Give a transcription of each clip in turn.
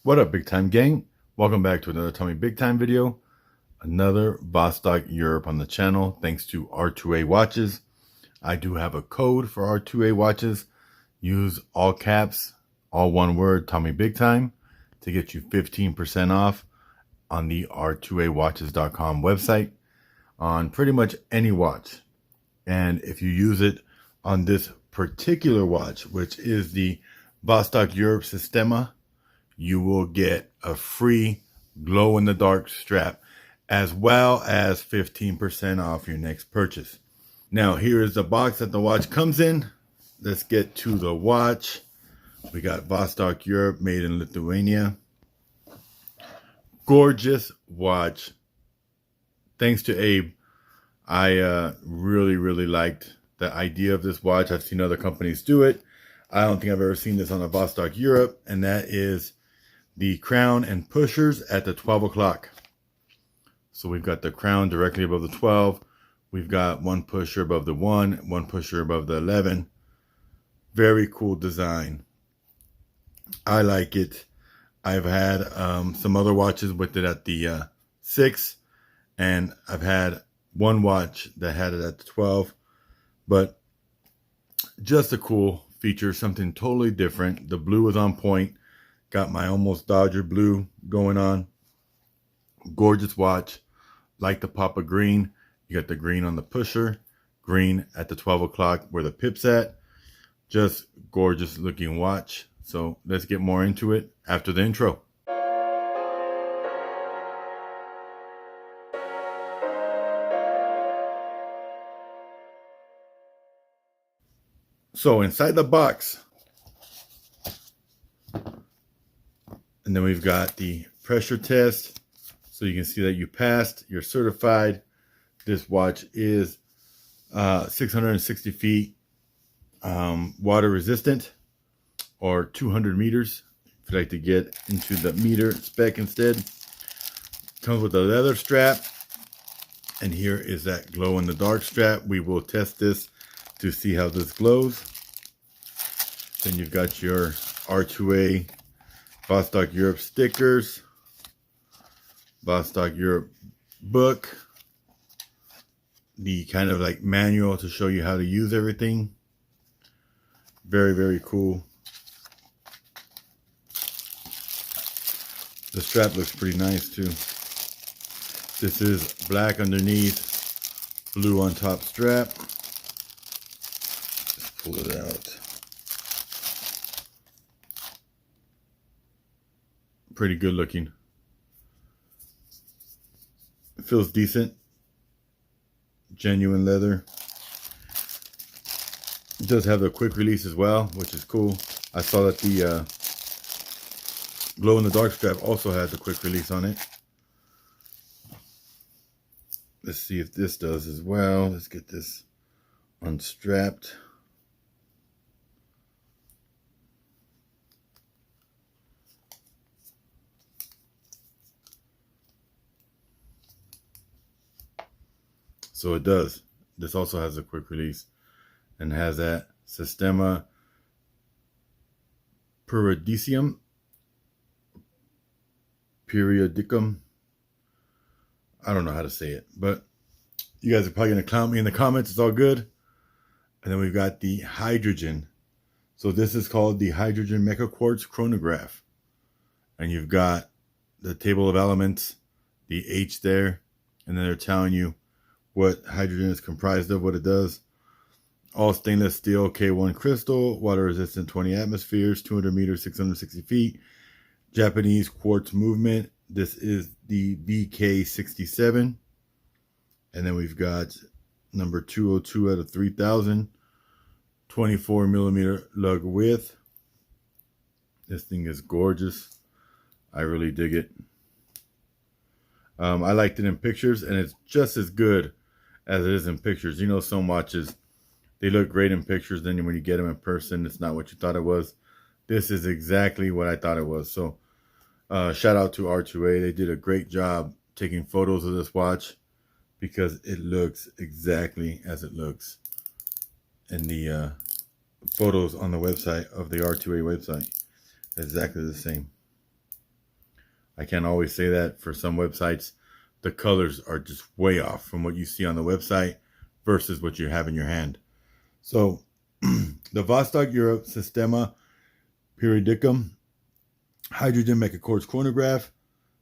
What up, big time gang? Welcome back to another Tommy Big Time video. Another Vostok-Europe on the channel, thanks to R2A watches. I do have a code for R2A watches. Use all caps, all one word, Tommy Big Time, to get you 15% off on the r2awatches.com website on pretty much any watch. And if you use it on this particular watch, which is the Vostok-Europe Systema, you will get a free glow-in-the-dark strap, as well as 15% off your next purchase. Now, here is the box that the watch comes in. Let's get to the watch. We got Vostok-Europe, made in Lithuania. Gorgeous watch. Thanks to Abe, I really liked the idea of this watch. I've seen other companies do it. I don't think I've ever seen this on a Vostok-Europe, and that is the crown and pushers at the 12 o'clock. So we've got the crown directly above the 12. We've got one pusher above the 1, one pusher above the 11. Very cool design. I like it. I've had some other watches with it at the 6, and I've had one watch that had it at the 12. But just a cool feature, something totally different. The blue is on point. Got my almost Dodger blue going on. Gorgeous watch. Like the pop of green. You got the green on the pusher. Green at the 12 o'clock where the pip's at. Just gorgeous looking watch. So let's get more into it after the intro. So inside the box, and then we've got the pressure test. So you can see that you passed, you're certified. This watch is 660 feet water resistant, or 200 meters. If you'd like to get into the meter spec instead. Comes with a leather strap. And here is that glow in the dark strap. We will test this to see how this glows. Then you've got your R2A Vostok-Europe stickers, Vostok-Europe book, the kind of like manual to show you how to use everything. Very cool. The strap looks pretty nice too. This is black underneath, blue on top strap. Just pull it out. Pretty good looking. It feels decent. Genuine leather. It does have the quick release as well, which is cool. I saw that the glow in the dark strap also had the quick release on it. Let's see if this does as well. Let's get this unstrapped. So it does. This also has a quick release and has that Systema Periodicum. I don't know how to say it, but you guys are probably going to clown me in the comments. It's all good. And then we've got the hydrogen. So this is called the hydrogen mecha quartz chronograph. And you've got the table of elements, the H there, and then they're telling you what hydrogen is comprised of, what it does. All stainless steel K1 crystal, water resistant 20 atmospheres, 200 meters, 660 feet. Japanese quartz movement. This is the VK67. And then we've got number 202 out of 3000. 24 millimeter lug width. This thing is gorgeous. I really dig it. I liked it in pictures, and it's just as good as it is in pictures. You know, some watches, they look great in pictures, then when you get them in person, it's not what you thought it was. This is exactly what I thought it was. So shout out to R2A. They did a great job taking photos of this watch because it looks exactly as it looks in the photos on the website of the R2A website. Exactly the same. I can't always say that. For some websites, the colors are just way off from what you see on the website versus what you have in your hand. So the Vostok-Europe Systema Periodicum hydrogen megaquartz chronograph.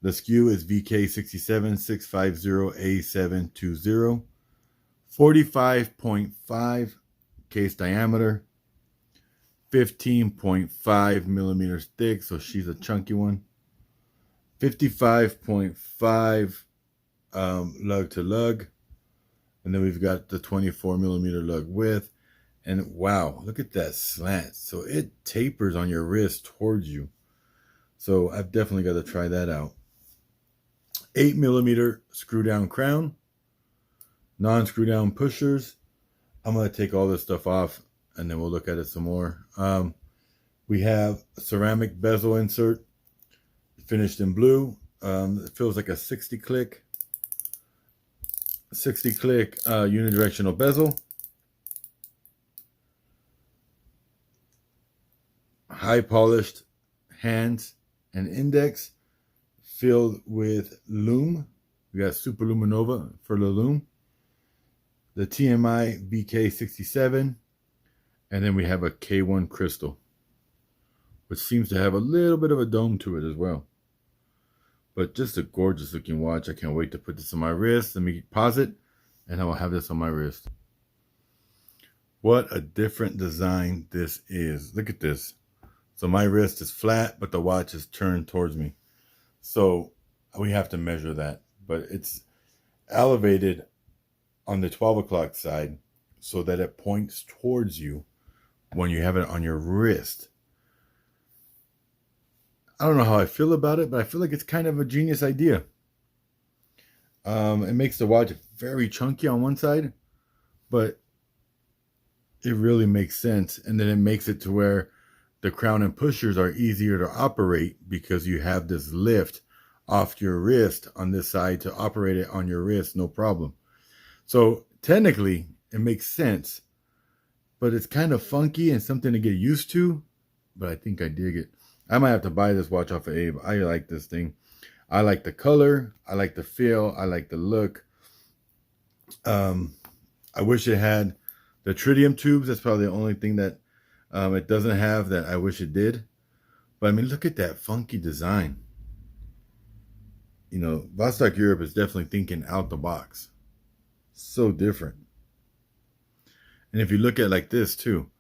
The SKU is VK67650A720. 45.5 case diameter. 15.5 millimeters thick, so she's a chunky one. 55.5 lug to lug. And then we've got the 24 millimeter lug width. And wow, look at that slant. So it tapers on your wrist towards you. So I've definitely got to try that out. 8 millimeter screw down crown. Non-screw down pushers. I'm going to take all this stuff off and then we'll look at it some more. We have a ceramic bezel insert finished in blue. It feels like a 60 click unidirectional bezel. High polished hands and index filled with Lume. We got Super-LumiNova for the Lume. The TMI BK67. And then we have a K1 crystal, which seems to have a little bit of a dome to it as well. But just a gorgeous looking watch. I can't wait to put this on my wrist. Let me pause it and I will have this on my wrist. What a different design this is. Look at this. So my wrist is flat, but the watch is turned towards me. So we have to measure that. But it's elevated on the 12 o'clock side so that it points towards you when you have it on your wrist. I don't know how I feel about it, but I feel like it's kind of a genius idea. It makes the watch very chunky on one side, but it really makes sense. And then it makes it to where the crown and pushers are easier to operate because you have this lift off your wrist on this side to operate it on your wrist, no problem. So technically it makes sense, but it's kind of funky and something to get used to, but I think I dig it. I might have to buy this watch off of Abe. I like this thing. I like the color. I like the feel. I like the look. I wish it had the tritium tubes. That's probably the only thing that it doesn't have that I wish it did. But I mean, look at that funky design. You know, Vostok-Europe is definitely thinking out the box. So different. And if you look at like this too,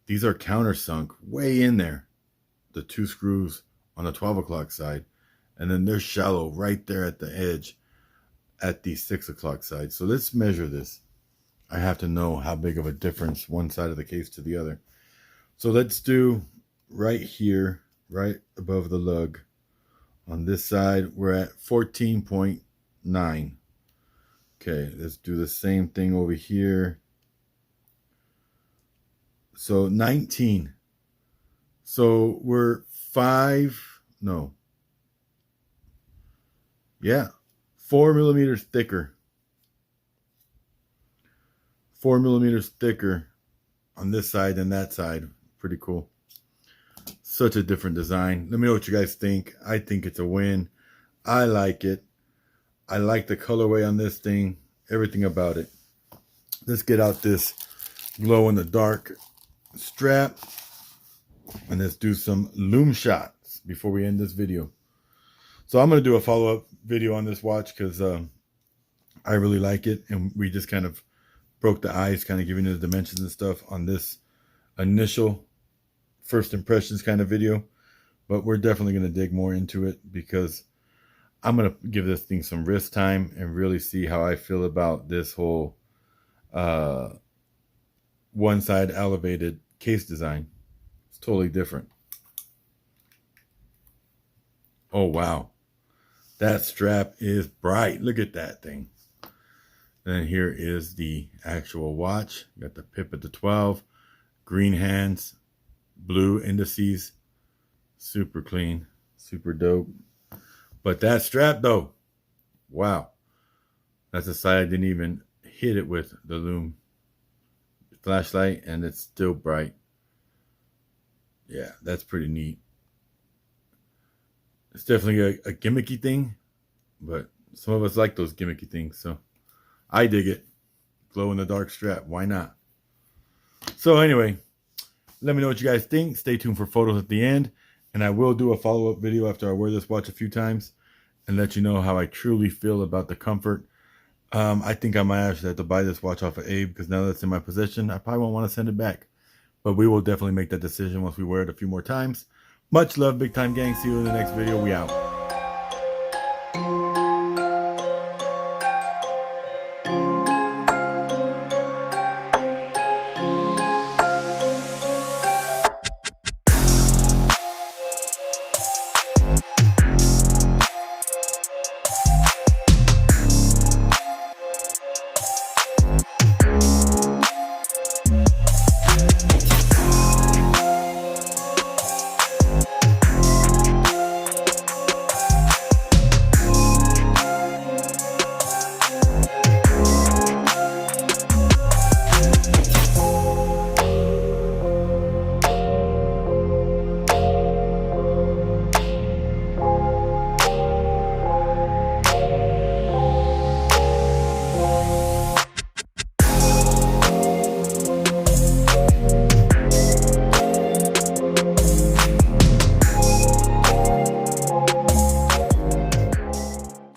these are countersunk way in there. The two screws on the 12 o'clock side. And then they're shallow right there at the edge at the 6 o'clock side. So let's measure this. I have to know how big of a difference one side of the case to the other. So let's do right here, right above the lug. On this side, we're at 14.9. Okay, let's do the same thing over here. So 19. So we're 4 millimeters thicker. 4 millimeters thicker on this side than that side. Pretty cool. Such a different design. Let me know what you guys think. I think it's a win. I like it. I like the colorway on this thing. Everything about it. Let's get out this glow in the dark strap. And let's do some Lume shots before we end this video. So I'm going to do a follow-up video on this watch because I really like it. And we just kind of broke the ice, kind of giving you the dimensions and stuff on this initial first impressions kind of video. But we're definitely going to dig more into it because I'm going to give this thing some wrist time and really see how I feel about this whole one side elevated case design. It's totally different. Oh, wow. That strap is bright. Look at that thing. Then here is the actual watch. You got the pip at the 12, green hands, blue indices, super clean, super dope. But that strap though, wow. That's a side I didn't even hit it with the Lume flashlight and it's still bright. Yeah, that's pretty neat. It's definitely a gimmicky thing, but some of us like those gimmicky things, so I dig it. Glow in the dark strap, why not? So anyway, let me know what you guys think. Stay tuned for photos at the end, and I will do a follow-up video after I wear this watch a few times and let you know how I truly feel about the comfort. I think I might actually have to buy this watch off of Abe, because now that it's in my possession, I probably won't want to send it back. But we will definitely make that decision once we wear it a few more times. Much love, Big Time Gang. See you in the next video. We out.